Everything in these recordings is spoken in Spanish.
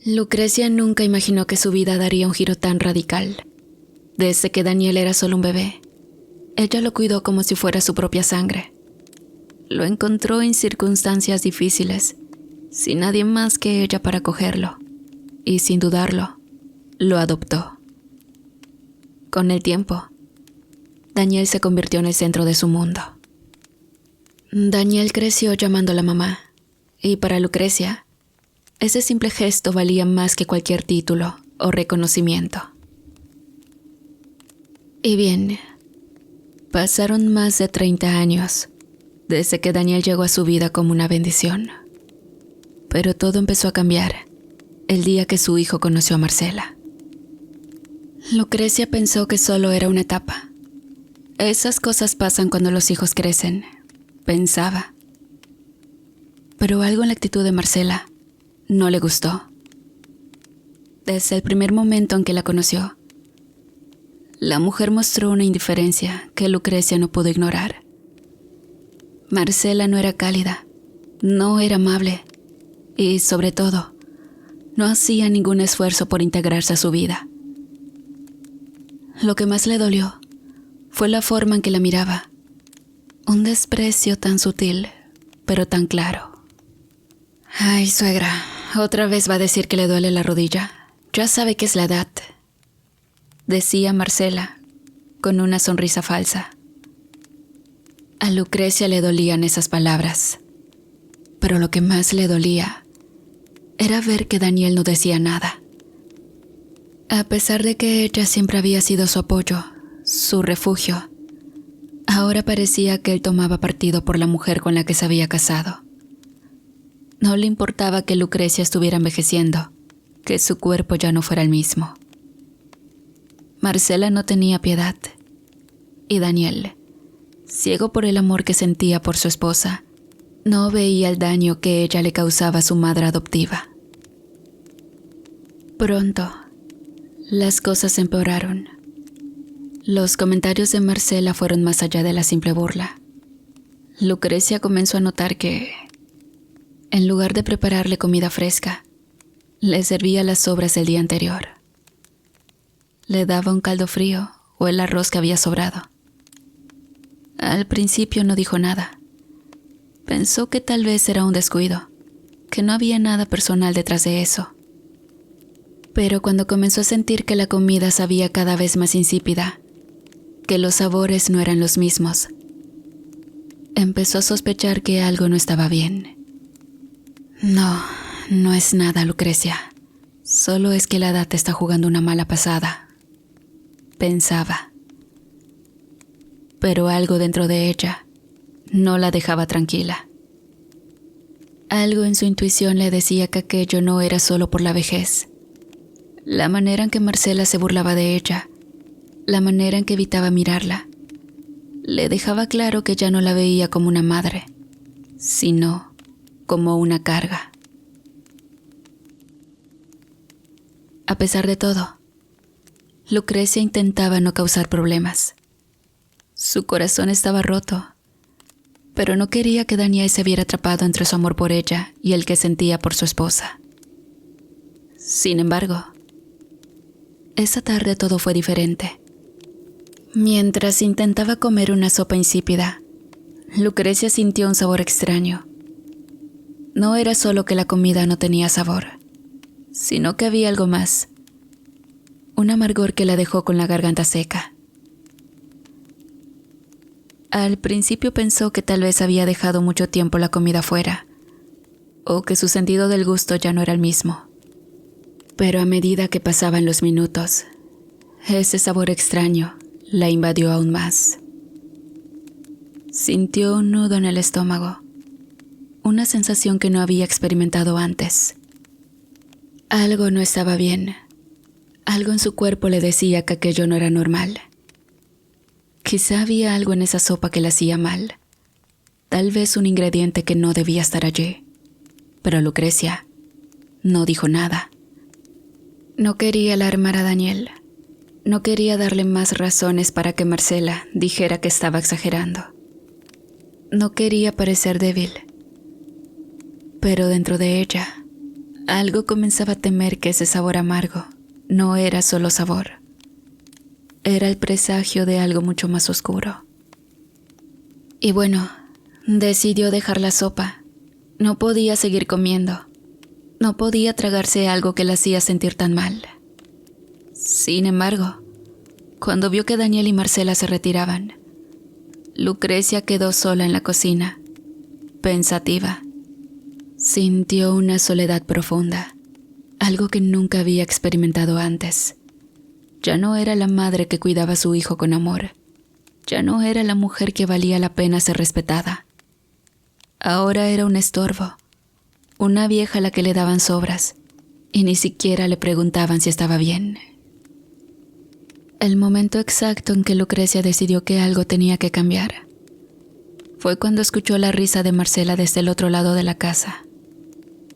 Lucrecia nunca imaginó que su vida daría un giro tan radical. Desde que Daniel era solo un bebé, ella lo cuidó como si fuera su propia sangre. Lo encontró en circunstancias difíciles, sin nadie más que ella para acogerlo, y sin dudarlo, lo adoptó. Con el tiempo, Daniel se convirtió en el centro de su mundo. Daniel creció llamándola mamá, y para Lucrecia, ese simple gesto valía más que cualquier título o reconocimiento. Y bien, pasaron más de 30 años desde que Daniel llegó a su vida como una bendición. Pero todo empezó a cambiar el día que su hijo conoció a Marcela. Lucrecia pensó que solo era una etapa. Esas cosas pasan cuando los hijos crecen, pensaba. Pero algo en la actitud de Marcela no le gustó. Desde el primer momento en que la conoció, la mujer mostró una indiferencia que Lucrecia no pudo ignorar. Marcela no era cálida, no era amable y, sobre todo, no hacía ningún esfuerzo por integrarse a su vida. Lo que más le dolió fue la forma en que la miraba, un desprecio tan sutil, pero tan claro. «Ay, suegra, otra vez va a decir que le duele la rodilla. Ya sabe que es la edad», decía Marcela, con una sonrisa falsa. A Lucrecia le dolían esas palabras, pero lo que más le dolía era ver que Daniel no decía nada. A pesar de que ella siempre había sido su apoyo, su refugio, ahora parecía que él tomaba partido por la mujer con la que se había casado. No le importaba que Lucrecia estuviera envejeciendo, que su cuerpo ya no fuera el mismo. Marcela no tenía piedad, y Daniel, ciego por el amor que sentía por su esposa, no veía el daño que ella le causaba a su madre adoptiva. Pronto, las cosas empeoraron. Los comentarios de Marcela fueron más allá de la simple burla. Lucrecia comenzó a notar que, en lugar de prepararle comida fresca, le servía las sobras del día anterior. Le daba un caldo frío o el arroz que había sobrado. Al principio no dijo nada. Pensó que tal vez era un descuido, que no había nada personal detrás de eso. Pero cuando comenzó a sentir que la comida sabía cada vez más insípida, que los sabores no eran los mismos, empezó a sospechar que algo no estaba bien. No, no es nada, Lucrecia. Solo es que la edad te está jugando una mala pasada, pensaba. Pero algo dentro de ella no la dejaba tranquila. Algo en su intuición le decía que aquello no era solo por la vejez. La manera en que Marcela se burlaba de ella, la manera en que evitaba mirarla, le dejaba claro que ya no la veía como una madre, sino como una carga. A pesar de todo, Lucrecia intentaba no causar problemas. Su corazón estaba roto, pero no quería que Daniel se viera atrapado entre su amor por ella y el que sentía por su esposa. Sin embargo, esa tarde todo fue diferente. Mientras intentaba comer una sopa insípida, Lucrecia sintió un sabor extraño. No era solo que la comida no tenía sabor, sino que había algo más. Un amargor que la dejó con la garganta seca. Al principio pensó que tal vez había dejado mucho tiempo la comida fuera, o que su sentido del gusto ya no era el mismo. Pero a medida que pasaban los minutos, ese sabor extraño la invadió aún más. Sintió un nudo en el estómago, una sensación que no había experimentado antes. Algo no estaba bien. Algo en su cuerpo le decía que aquello no era normal. Quizá había algo en esa sopa que la hacía mal. Tal vez un ingrediente que no debía estar allí. Pero Lucrecia no dijo nada. No quería alarmar a Daniel. No quería darle más razones para que Marcela dijera que estaba exagerando. No quería parecer débil. Pero dentro de ella Algo comenzaba a temer que ese sabor amargo no era solo sabor. Era el presagio de algo mucho más oscuro. Y bueno, decidió dejar la sopa. No podía seguir comiendo. No podía tragarse algo que la hacía sentir tan mal. Sin embargo, cuando vio que Daniel y Marcela se retiraban, Lucrecia quedó sola en la cocina, pensativa. Sintió una soledad profunda, algo que nunca había experimentado antes. Ya no era la madre que cuidaba a su hijo con amor. Ya no era la mujer que valía la pena ser respetada. Ahora era un estorbo, una vieja a la que le daban sobras y ni siquiera le preguntaban si estaba bien. El momento exacto en que Lucrecia decidió que algo tenía que cambiar fue cuando escuchó la risa de Marcela desde el otro lado de la casa.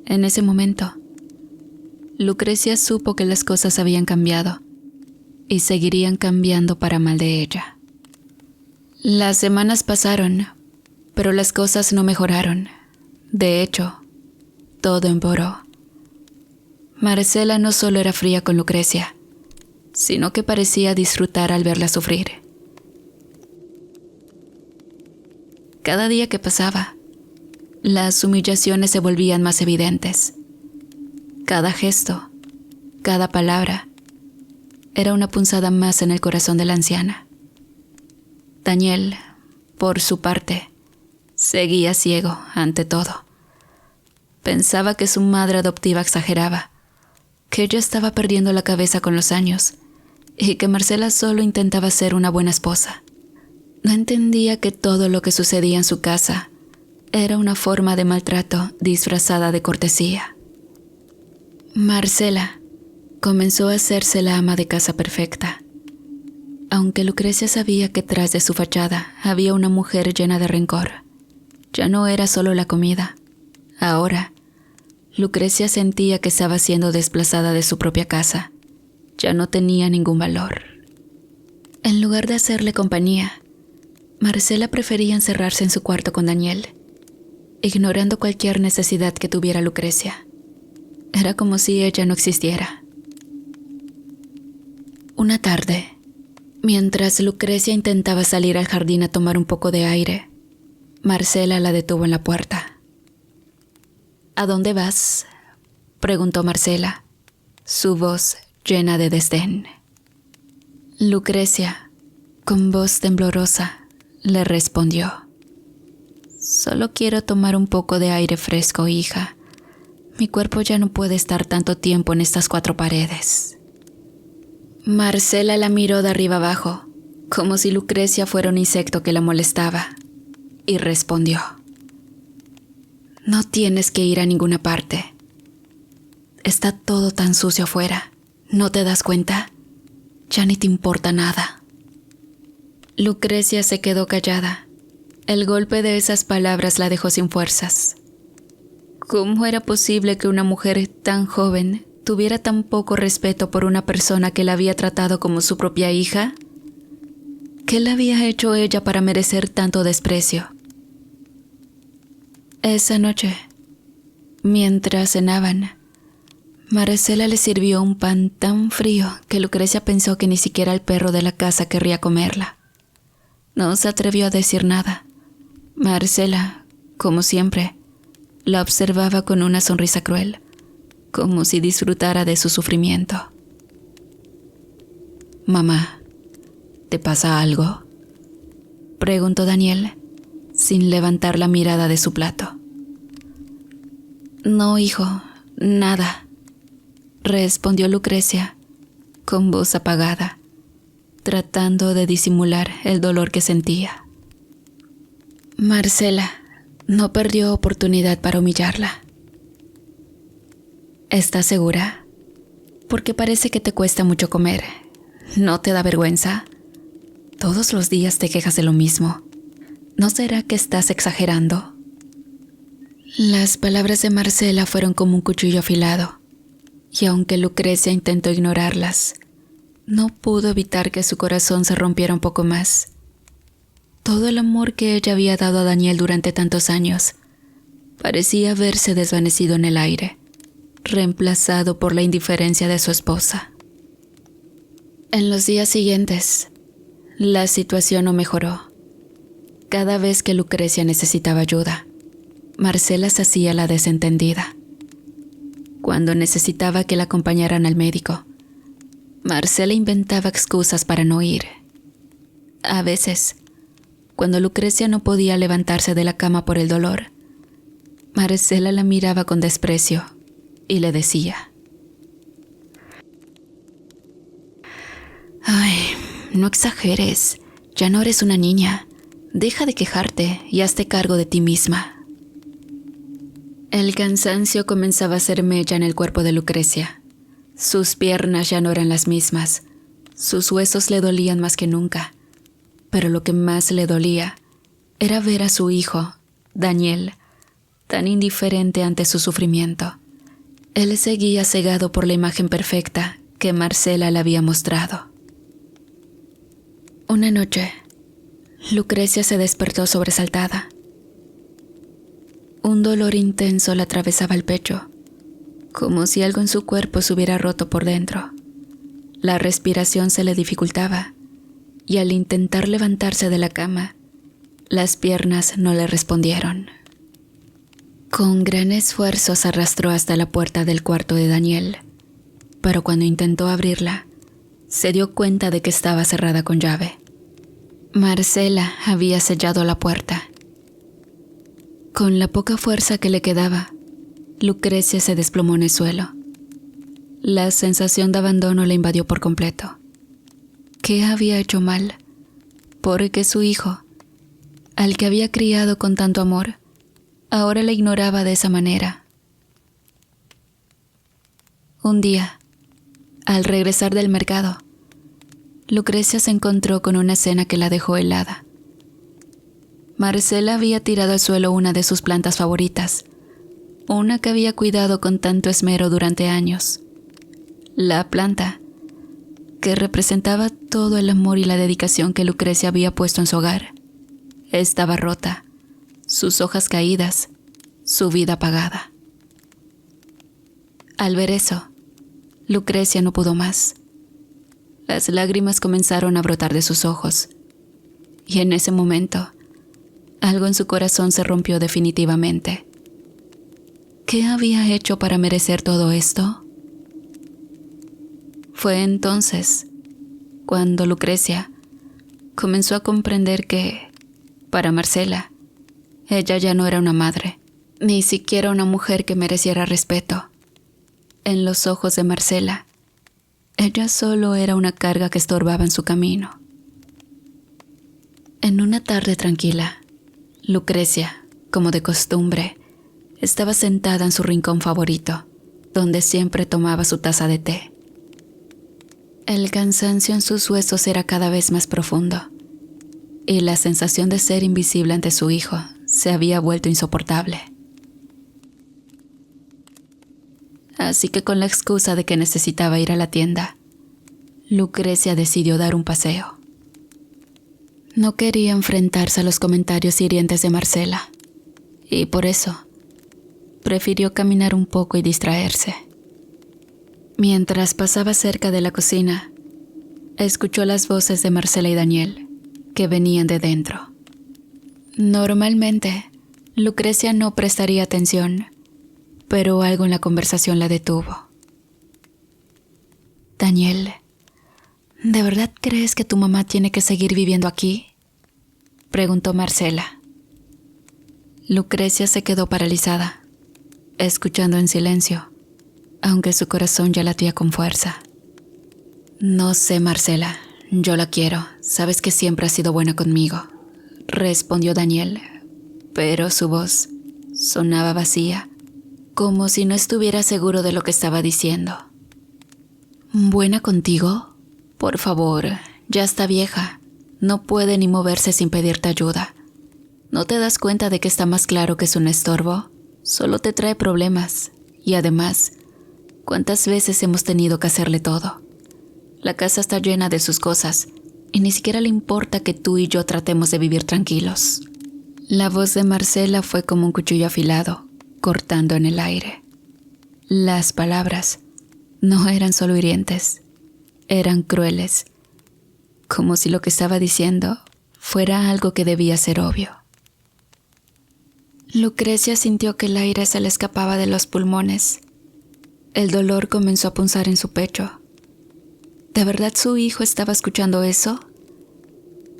En ese momento, Lucrecia supo que las cosas habían cambiado y seguirían cambiando para mal de ella. Las semanas pasaron, pero las cosas no mejoraron. De hecho, todo empeoró. Marcela no solo era fría con Lucrecia, sino que parecía disfrutar al verla sufrir. Cada día que pasaba, las humillaciones se volvían más evidentes. Cada gesto, cada palabra, era una punzada más en el corazón de la anciana. Daniel, por su parte, seguía ciego ante todo. Pensaba que su madre adoptiva exageraba, que ella estaba perdiendo la cabeza con los años y que Marcela solo intentaba ser una buena esposa. No entendía que todo lo que sucedía en su casa era una forma de maltrato disfrazada de cortesía. Marcela comenzó a hacerse la ama de casa perfecta. Aunque Lucrecia sabía que tras de su fachada había una mujer llena de rencor, ya no era solo la comida. Ahora, Lucrecia sentía que estaba siendo desplazada de su propia casa. Ya no tenía ningún valor. En lugar de hacerle compañía, Marcela prefería encerrarse en su cuarto con Daniel, ignorando cualquier necesidad que tuviera Lucrecia. Era como si ella no existiera. Una tarde, mientras Lucrecia intentaba salir al jardín a tomar un poco de aire, Marcela la detuvo en la puerta. ¿A dónde vas?, preguntó Marcela, su voz llena de desdén. Lucrecia, con voz temblorosa, le respondió: «Solo quiero tomar un poco de aire fresco, hija. Mi cuerpo ya no puede estar tanto tiempo en estas 4 paredes». Marcela la miró de arriba abajo, como si Lucrecia fuera un insecto que la molestaba, y respondió: «No tienes que ir a ninguna parte. Está todo tan sucio afuera. ¿No te das cuenta? Ya ni te importa nada». Lucrecia se quedó callada. El golpe de esas palabras la dejó sin fuerzas. ¿Cómo era posible que una mujer tan joven tuviera tan poco respeto por una persona que la había tratado como su propia hija? ¿Qué le había hecho ella para merecer tanto desprecio? Esa noche, mientras cenaban, Marcela le sirvió un pan tan frío que Lucrecia pensó que ni siquiera el perro de la casa querría comerla. No se atrevió a decir nada. Marcela, como siempre, la observaba con una sonrisa cruel, como si disfrutara de su sufrimiento. «Mamá, ¿te pasa algo?», preguntó Daniel, sin levantar la mirada de su plato. «No, hijo, nada», respondió Lucrecia, con voz apagada, tratando de disimular el dolor que sentía. Marcela no perdió oportunidad para humillarla. «¿Estás segura? Porque parece que te cuesta mucho comer. ¿No te da vergüenza? Todos los días te quejas de lo mismo. ¿No será que estás exagerando?». Las palabras de Marcela fueron como un cuchillo afilado, y aunque Lucrecia intentó ignorarlas, no pudo evitar que su corazón se rompiera un poco más. Todo el amor que ella había dado a Daniel durante tantos años parecía haberse desvanecido en el aire, reemplazado por la indiferencia de su esposa. En los días siguientes, la situación no mejoró. Cada vez que Lucrecia necesitaba ayuda, Marcela se hacía la desentendida. Cuando necesitaba que la acompañaran al médico, Marcela inventaba excusas para no ir. A veces, cuando Lucrecia no podía levantarse de la cama por el dolor, Marcela la miraba con desprecio y le decía: «Ay, no exageres, ya no eres una niña. Deja de quejarte y hazte cargo de ti misma». El cansancio comenzaba a hacer mella en el cuerpo de Lucrecia. Sus piernas ya no eran las mismas. Sus huesos le dolían más que nunca. Pero lo que más le dolía era ver a su hijo, Daniel, tan indiferente ante su sufrimiento. Él seguía cegado por la imagen perfecta que Marcela le había mostrado. Una noche, Lucrecia se despertó sobresaltada. Un dolor intenso le atravesaba el pecho, como si algo en su cuerpo se hubiera roto por dentro. La respiración se le dificultaba, y al intentar levantarse de la cama, las piernas no le respondieron. Con gran esfuerzo se arrastró hasta la puerta del cuarto de Daniel, pero cuando intentó abrirla, se dio cuenta de que estaba cerrada con llave. Marcela había sellado la puerta. Con la poca fuerza que le quedaba, Lucrecia se desplomó en el suelo. La sensación de abandono le invadió por completo. ¿Qué había hecho mal? Porque su hijo, al que había criado con tanto amor, ahora la ignoraba de esa manera. Un día, al regresar del mercado, Lucrecia se encontró con una escena que la dejó helada. Marcela había tirado al suelo una de sus plantas favoritas, una que había cuidado con tanto esmero durante años. La planta, que representaba todo el amor y la dedicación que Lucrecia había puesto en su hogar, estaba rota, sus hojas caídas, su vida apagada. Al ver eso, Lucrecia no pudo más. Las lágrimas comenzaron a brotar de sus ojos, y en ese momento, algo en su corazón se rompió definitivamente. ¿Qué había hecho para merecer todo esto? Fue entonces cuando Lucrecia comenzó a comprender que, para Marcela, ella ya no era una madre, ni siquiera una mujer que mereciera respeto. En los ojos de Marcela, ella solo era una carga que estorbaba en su camino. En una tarde tranquila, Lucrecia, como de costumbre, estaba sentada en su rincón favorito, donde siempre tomaba su taza de té. El cansancio en sus huesos era cada vez más profundo, y la sensación de ser invisible ante su hijo se había vuelto insoportable. Así que con la excusa de que necesitaba ir a la tienda, Lucrecia decidió dar un paseo. No quería enfrentarse a los comentarios hirientes de Marcela, y por eso prefirió caminar un poco y distraerse. Mientras pasaba cerca de la cocina, escuchó las voces de Marcela y Daniel, que venían de dentro. Normalmente, Lucrecia no prestaría atención, pero algo en la conversación la detuvo. «Daniel, ¿de verdad crees que tu mamá tiene que seguir viviendo aquí?», preguntó Marcela. Lucrecia se quedó paralizada, escuchando en silencio, aunque su corazón ya latía con fuerza. «No sé, Marcela, yo la quiero, sabes que siempre has sido buena conmigo», respondió Daniel, pero su voz sonaba vacía, como si no estuviera seguro de lo que estaba diciendo. «¿Buena contigo? Por favor, ya está vieja, no puede ni moverse sin pedirte ayuda. ¿No te das cuenta de que está más claro que es un estorbo? Solo te trae problemas, y además, ¿cuántas veces hemos tenido que hacerle todo? La casa está llena de sus cosas, y ni siquiera le importa que tú y yo tratemos de vivir tranquilos». La voz de Marcela fue como un cuchillo afilado, cortando en el aire. Las palabras no eran solo hirientes, eran crueles, como si lo que estaba diciendo fuera algo que debía ser obvio. Lucrecia sintió que el aire se le escapaba de los pulmones. El dolor comenzó a punzar en su pecho. ¿De verdad su hijo estaba escuchando eso?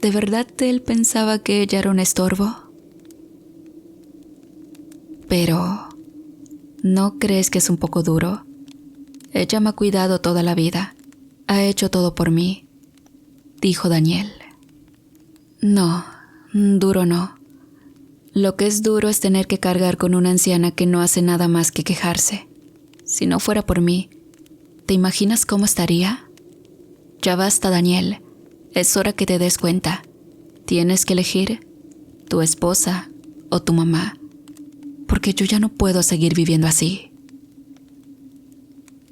¿De verdad él pensaba que ella era un estorbo? Pero, ¿no crees que es un poco duro? Ella me ha cuidado toda la vida. Ha hecho todo por mí, dijo Daniel. No, duro no. Lo que es duro es tener que cargar con una anciana que no hace nada más que quejarse. Si no fuera por mí, ¿te imaginas cómo estaría? Ya basta, Daniel. Es hora que te des cuenta. Tienes que elegir tu esposa o tu mamá, porque yo ya no puedo seguir viviendo así.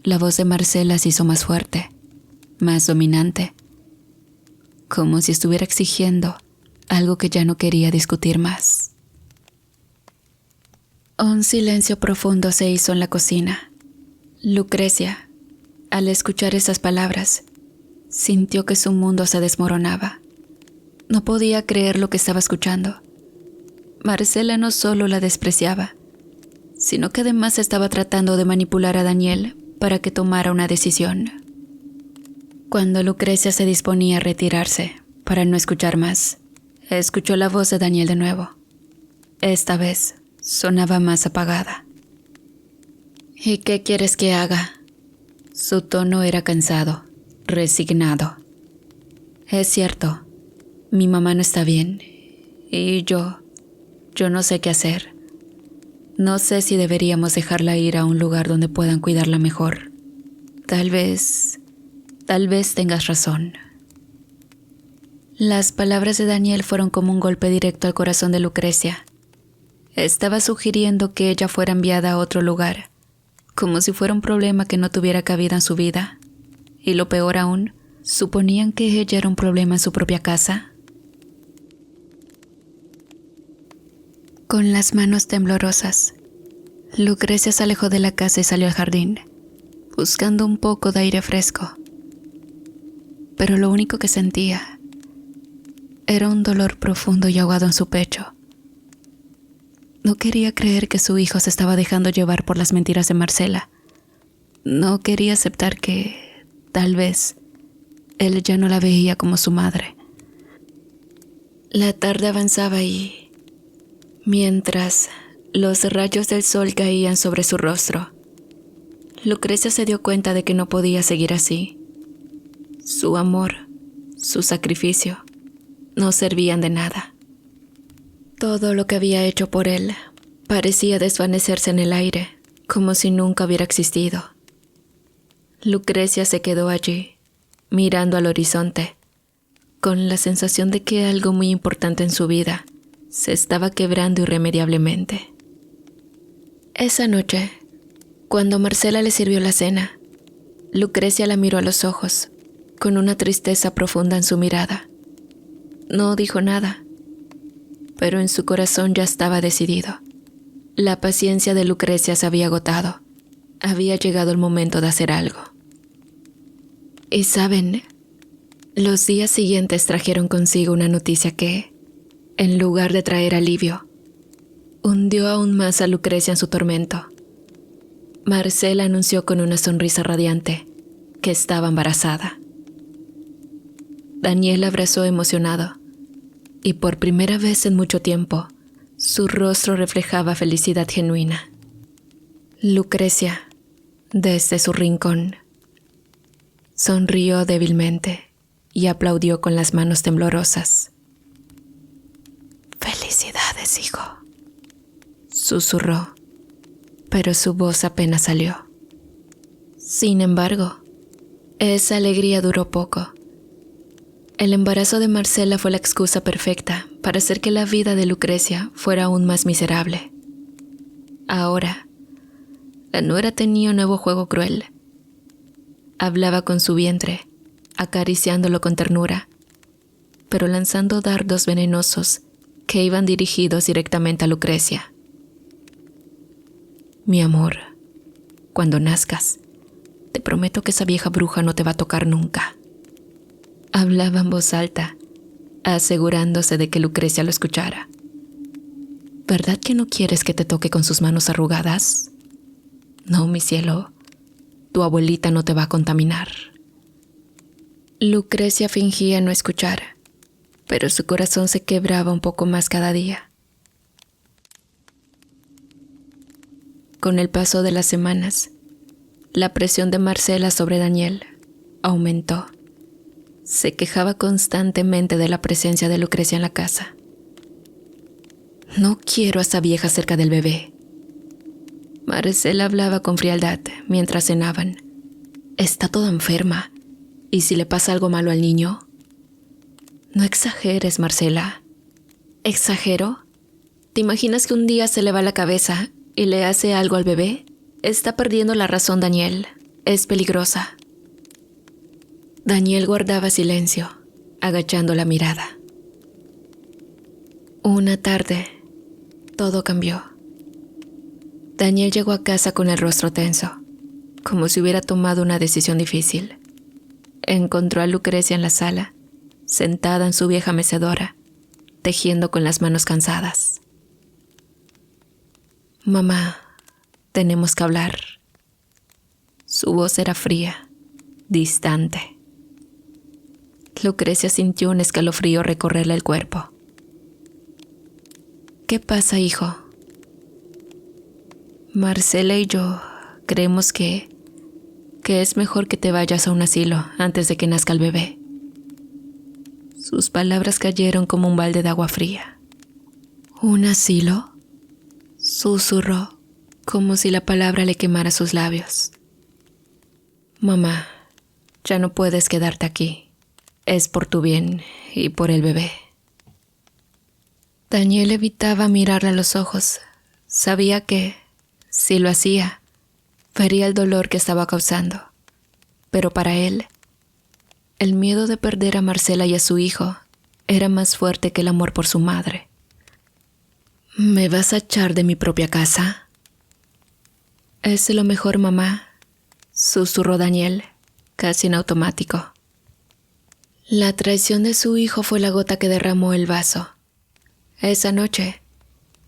La voz de Marcela se hizo más fuerte, más dominante, como si estuviera exigiendo algo que ya no quería discutir más. Un silencio profundo se hizo en la cocina. Lucrecia, al escuchar esas palabras, sintió que su mundo se desmoronaba. No podía creer lo que estaba escuchando. Marcela no solo la despreciaba, sino que además estaba tratando de manipular a Daniel para que tomara una decisión. Cuando Lucrecia se disponía a retirarse para no escuchar más, escuchó la voz de Daniel de nuevo. Esta vez sonaba más apagada. ¿Y qué quieres que haga? Su tono era cansado, resignado. Es cierto, mi mamá no está bien y yo no sé qué hacer. No sé si deberíamos dejarla ir a un lugar donde puedan cuidarla mejor. Tal vez tengas razón. Las palabras de Daniel fueron como un golpe directo al corazón de Lucrecia. Estaba sugiriendo que ella fuera enviada a otro lugar, como si fuera un problema que no tuviera cabida en su vida. Y lo peor aún, ¿suponían que ella era un problema en su propia casa? Con las manos temblorosas, Lucrecia se alejó de la casa y salió al jardín, buscando un poco de aire fresco. Pero lo único que sentía era un dolor profundo y ahogado en su pecho. No quería creer que su hijo se estaba dejando llevar por las mentiras de Marcela. No quería aceptar que, tal vez, él ya no la veía como su madre. La tarde avanzaba y, mientras los rayos del sol caían sobre su rostro, Lucrecia se dio cuenta de que no podía seguir así. Su amor, su sacrificio, no servían de nada. Todo lo que había hecho por él parecía desvanecerse en el aire, como si nunca hubiera existido. Lucrecia se quedó allí, mirando al horizonte, con la sensación de que algo muy importante en su vida se estaba quebrando irremediablemente. Esa noche, cuando Marcela le sirvió la cena, Lucrecia la miró a los ojos, con una tristeza profunda en su mirada. No dijo nada, pero en su corazón ya estaba decidido. La paciencia de Lucrecia se había agotado. Había llegado el momento de hacer algo. Y saben, los días siguientes trajeron consigo una noticia que, en lugar de traer alivio, hundió aún más a Lucrecia en su tormento. Marcela anunció con una sonrisa radiante que estaba embarazada. Daniel la abrazó emocionado, y por primera vez en mucho tiempo, su rostro reflejaba felicidad genuina. Lucrecia, desde su rincón, sonrió débilmente y aplaudió con las manos temblorosas. «Felicidades, hijo», susurró, pero su voz apenas salió. Sin embargo, esa alegría duró poco. El embarazo de Marcela fue la excusa perfecta para hacer que la vida de Lucrecia fuera aún más miserable. Ahora, la nuera tenía un nuevo juego cruel. Hablaba con su vientre, acariciándolo con ternura, pero lanzando dardos venenosos que iban dirigidos directamente a Lucrecia. «Mi amor, Cuando nazcas, te prometo que esa vieja bruja no te va a tocar nunca. Hablaba en voz alta, asegurándose de que Lucrecia lo escuchara. ¿Verdad que no quieres que te toque con sus manos arrugadas? No, mi cielo, tu abuelita no te va a contaminar. Lucrecia fingía no escuchar, pero su corazón se quebraba un poco más cada día. Con el paso de las semanas, la presión de Marcela sobre Daniel aumentó. Se quejaba constantemente de la presencia de Lucrecia en la casa. No quiero a esa vieja cerca del bebé. Marcela hablaba con frialdad mientras cenaban. Está toda enferma. ¿Y si le pasa algo malo al niño? No exageres, Marcela. ¿Exagero? ¿Te imaginas que un día se le va la cabeza y le hace algo al bebé? Está perdiendo la razón, Daniel. Es peligrosa. Daniel guardaba silencio, agachando la mirada. Una tarde, todo cambió. Daniel llegó a casa con el rostro tenso, como si hubiera tomado una decisión difícil. Encontró a Lucrecia en la sala, sentada en su vieja mecedora, tejiendo con las manos cansadas. Mamá, tenemos que hablar. Su voz era fría, distante. Lucrecia sintió un escalofrío recorrerle el cuerpo. ¿Qué pasa, hijo? Marcela y yo creemos que es mejor que te vayas a un asilo antes de que nazca el bebé. Sus palabras cayeron como un balde de agua fría. ¿Un asilo? Susurró, como si la palabra le quemara sus labios. Mamá, ya no puedes quedarte aquí. Es por tu bien y por el bebé. Daniel evitaba mirarle a los ojos. Sabía que, si lo hacía, vería el dolor que estaba causando. Pero para él, el miedo de perder a Marcela y a su hijo era más fuerte que el amor por su madre. ¿Me vas a echar de mi propia casa? Es lo mejor, mamá, susurró Daniel, casi en automático. La traición de su hijo fue la gota que derramó el vaso. Esa noche,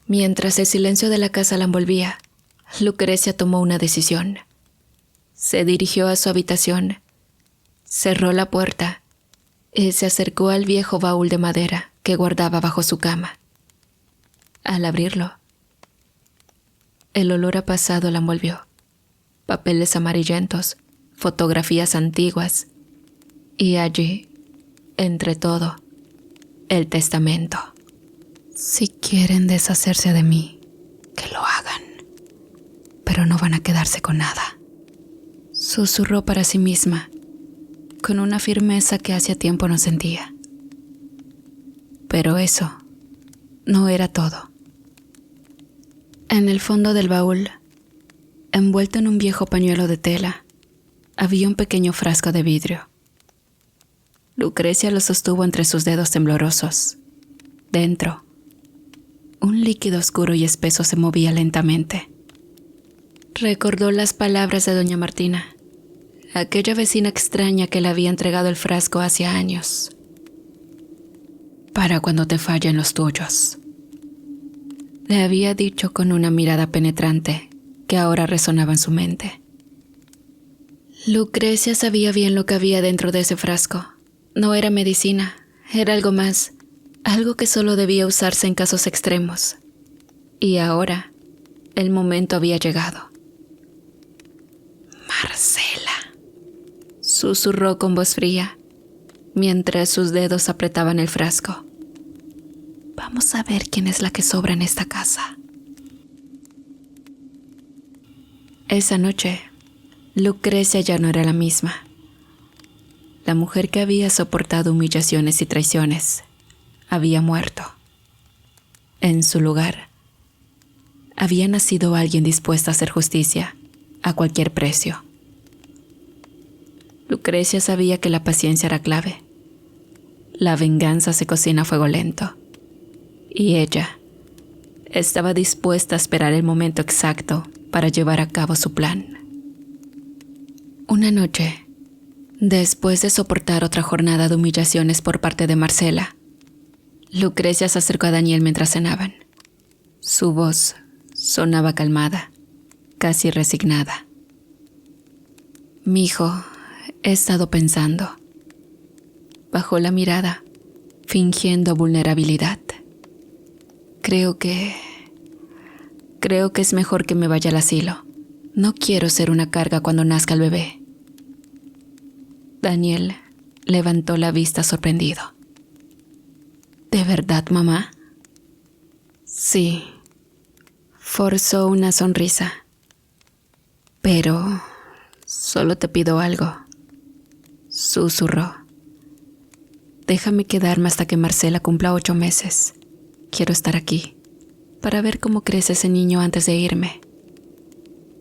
mientras el silencio de la casa la envolvía, Lucrecia tomó una decisión. Se dirigió a su habitación, cerró la puerta y se acercó al viejo baúl de madera que guardaba bajo su cama. Al abrirlo, el olor a pasado la envolvió. Papeles amarillentos, fotografías antiguas y allí, entre todo, el testamento. Si quieren deshacerse de mí, que lo hagan, pero no van a quedarse con nada. Susurró para sí misma, con una firmeza que hacía tiempo no sentía. Pero eso no era todo. En el fondo del baúl, envuelto en un viejo pañuelo de tela, había un pequeño frasco de vidrio. Lucrecia lo sostuvo entre sus dedos temblorosos. Dentro, un líquido oscuro y espeso se movía lentamente. Recordó las palabras de doña Martina, aquella vecina extraña que le había entregado el frasco hacía años. Para cuando te fallen los tuyos. Le había dicho con una mirada penetrante que ahora resonaba en su mente. Lucrecia sabía bien lo que había dentro de ese frasco. No era medicina, era algo más, algo que solo debía usarse en casos extremos. Y ahora, el momento había llegado. Marcela, susurró con voz fría, mientras sus dedos apretaban el frasco. Vamos a ver quién es la que sobra en esta casa. Esa noche, Lucrecia ya no era la misma. La mujer que había soportado humillaciones y traiciones había muerto. En su lugar, había nacido alguien dispuesta a hacer justicia a cualquier precio. Lucrecia sabía que la paciencia era clave. La venganza se cocina a fuego lento. Y ella estaba dispuesta a esperar el momento exacto para llevar a cabo su plan. Una noche, después de soportar otra jornada de humillaciones por parte de Marcela, Lucrecia se acercó a Daniel mientras cenaban. Su voz sonaba calmada, casi resignada. «Mijo, he estado pensando». Bajó la mirada, fingiendo vulnerabilidad. Creo que es mejor que me vaya al asilo. No quiero ser una carga cuando nazca el bebé». Daniel levantó la vista sorprendido. «¿De verdad, mamá?» «Sí». Forzó una sonrisa. «Pero solo te pido algo», susurró. «Déjame quedarme hasta que Marcela cumpla 8 meses. Quiero estar aquí, para ver cómo crece ese niño antes de irme».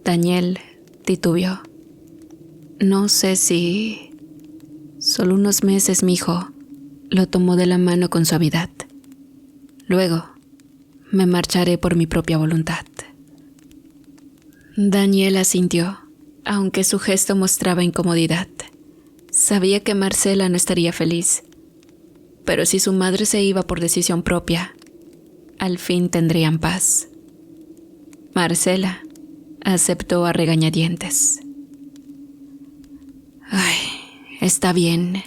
Daniel titubeó. «No sé si...». «Solo unos meses, mijo». Lo tomó de la mano con suavidad. «Luego, me marcharé por mi propia voluntad». Daniel asintió, aunque su gesto mostraba incomodidad. Sabía que Marcela no estaría feliz, pero si su madre se iba por decisión propia, al fin tendrían paz. Marcela aceptó a regañadientes. «Ay, está bien,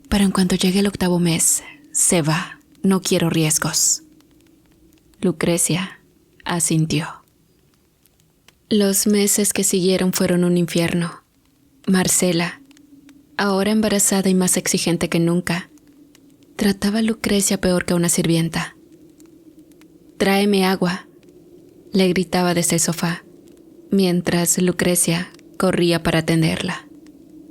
pero en cuanto llegue el 8º mes, se va. No quiero riesgos». Lucrecia asintió. Los meses que siguieron fueron un infierno. Marcela, ahora embarazada y más exigente que nunca, trataba a Lucrecia peor que a una sirvienta. «Tráeme agua», le gritaba desde el sofá, mientras Lucrecia corría para atenderla.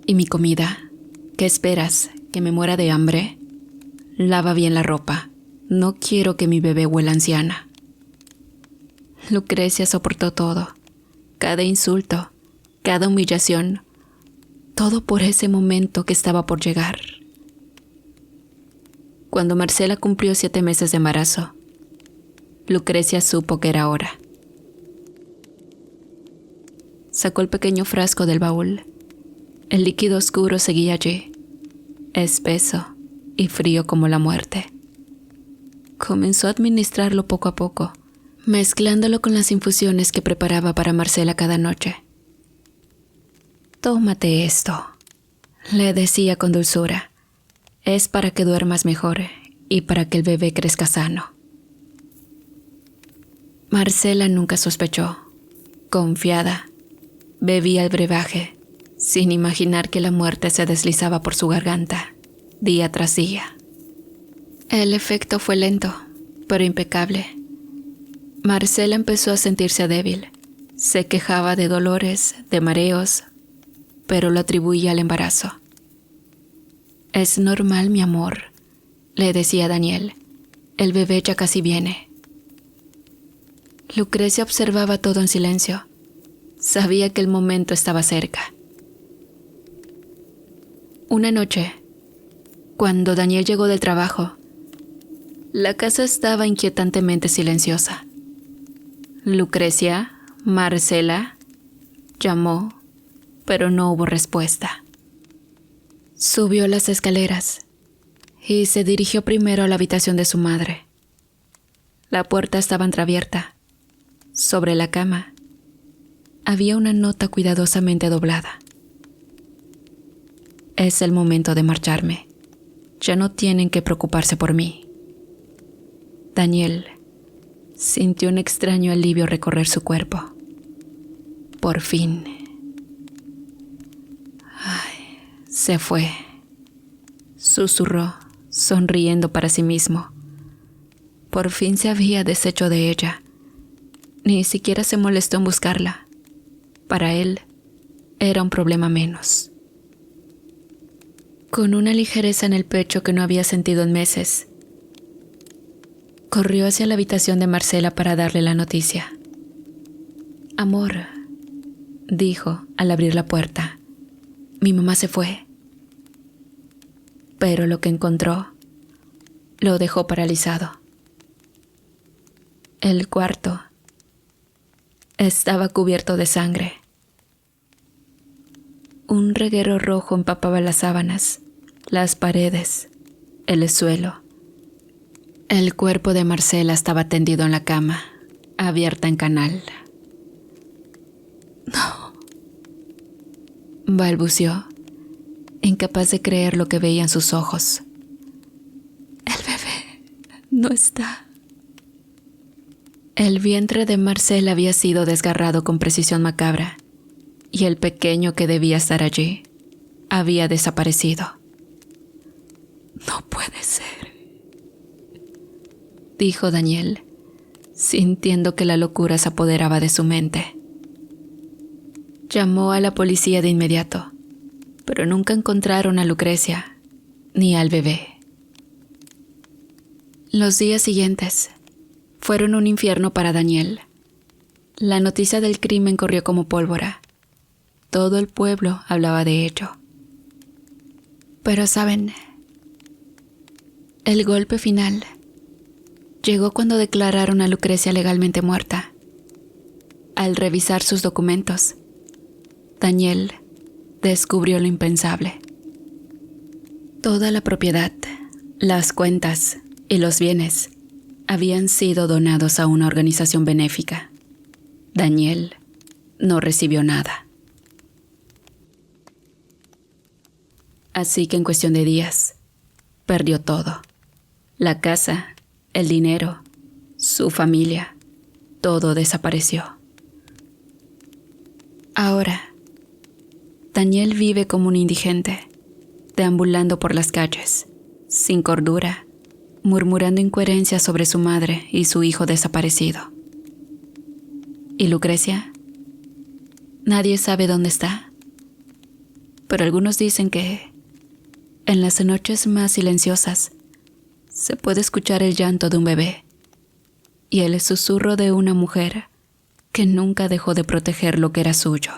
«¿Y mi comida? ¿Qué esperas? ¿Que me muera de hambre? Lava bien la ropa. No quiero que mi bebé huela a anciana». Lucrecia soportó todo, cada insulto, cada humillación, todo por ese momento que estaba por llegar. Cuando Marcela cumplió 7 meses de embarazo, Lucrecia supo que era hora. Sacó el pequeño frasco del baúl. El líquido oscuro seguía allí, espeso y frío como la muerte. Comenzó a administrarlo poco a poco, mezclándolo con las infusiones que preparaba para Marcela cada noche. «Tómate esto», le decía con dulzura. «Es para que duermas mejor y para que el bebé crezca sano». Marcela nunca sospechó. Confiada, bebía el brebaje, sin imaginar que la muerte se deslizaba por su garganta, día tras día. El efecto fue lento, pero impecable. Marcela empezó a sentirse débil. Se quejaba de dolores, de mareos, pero lo atribuía al embarazo. «Es normal, mi amor», le decía Daniel. «El bebé ya casi viene». Lucrecia observaba todo en silencio. Sabía que el momento estaba cerca. Una noche, cuando Daniel llegó del trabajo, la casa estaba inquietantemente silenciosa. «Lucrecia, Marcela», llamó, pero no hubo respuesta. Subió las escaleras y se dirigió primero a la habitación de su madre. La puerta estaba entreabierta. Sobre la cama había una nota cuidadosamente doblada. «Es el momento de marcharme. Ya no tienen que preocuparse por mí». Daniel sintió un extraño alivio recorrer su cuerpo. Por fin. «Ay, se fue», susurró, sonriendo para sí mismo. Por fin se había deshecho de ella. Ni siquiera se molestó en buscarla. Para él, era un problema menos. Con una ligereza en el pecho que no había sentido en meses, corrió hacia la habitación de Marcela para darle la noticia. «Amor», dijo al abrir la puerta, «mi mamá se fue». Pero lo que encontró lo dejó paralizado. El cuarto estaba cubierto de sangre. Un reguero rojo empapaba las sábanas, las paredes, el suelo. El cuerpo de Marcela estaba tendido en la cama, abierta en canal. No, balbuceó, incapaz de creer lo que veía en sus ojos. El bebé no está. El vientre de Marcela había sido desgarrado con precisión macabra, y el pequeño que debía estar allí había desaparecido. No puede ser, dijo Daniel, sintiendo que la locura se apoderaba de su mente. Llamó a la policía de inmediato, pero nunca encontraron a Lucrecia ni al bebé. Los días siguientes fueron un infierno para Daniel. La noticia del crimen corrió como pólvora. Todo el pueblo hablaba de ello. Pero ¿saben? El golpe final llegó cuando declararon a Lucrecia legalmente muerta. Al revisar sus documentos, Daniel descubrió lo impensable. Toda la propiedad, las cuentas y los bienes habían sido donados a una organización benéfica. Daniel no recibió nada. Así que en cuestión de días, perdió todo. La casa, el dinero, su familia, todo desapareció. Ahora, Daniel vive como un indigente, deambulando por las calles, sin cordura, murmurando incoherencias sobre su madre y su hijo desaparecido. ¿Y Lucrecia? Nadie sabe dónde está. Pero algunos dicen que, en las noches más silenciosas, se puede escuchar el llanto de un bebé y el susurro de una mujer que nunca dejó de proteger lo que era suyo.